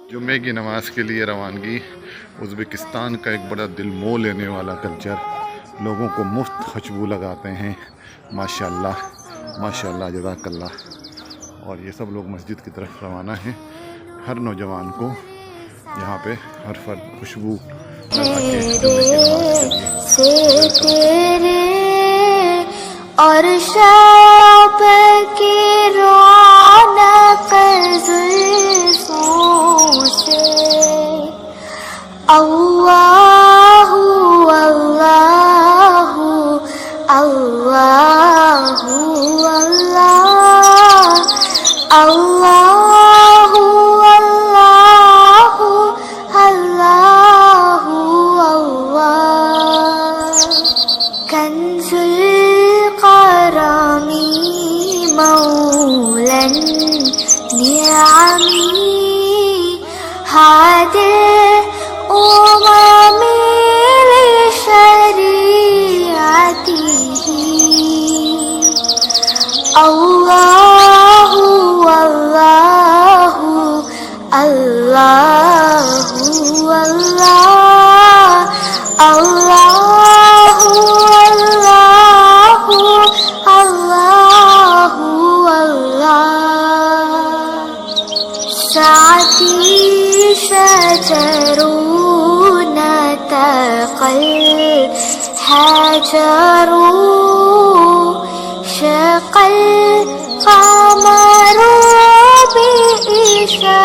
जुम्मे की नमाज के लिए रवानगी। उज़्बेकिस्तान का एक बड़ा दिल मोह लेने वाला कल्चर, लोगों को मुफ्त खुशबू लगाते हैं। माशाल्लाह माशाल्लाह जज़ाकल्लाह। और ये सब लोग मस्जिद की तरफ रवाना हैं। हर नौजवान को यहाँ पे हर फर्द खुशबू लगा के जुम्मे की नमाज के लिए और शब की रौनक जुल्फों से अल्लाहु अल्लाहु अल्लाहु अल्लाह अल्लाहु अल्लाहु अल्लाहु अल्लाह कंजुल करमी मौलन नियामी हादे उम्मी लिशरीअतिही अल्लाहु अल्लाहु अल्लाहु अल्लाह अल्लाहु अल्लाहु अल्लाहु अल्लाह साथी शजरून तक़ल हजरू शक़ल क़मरू बिइशा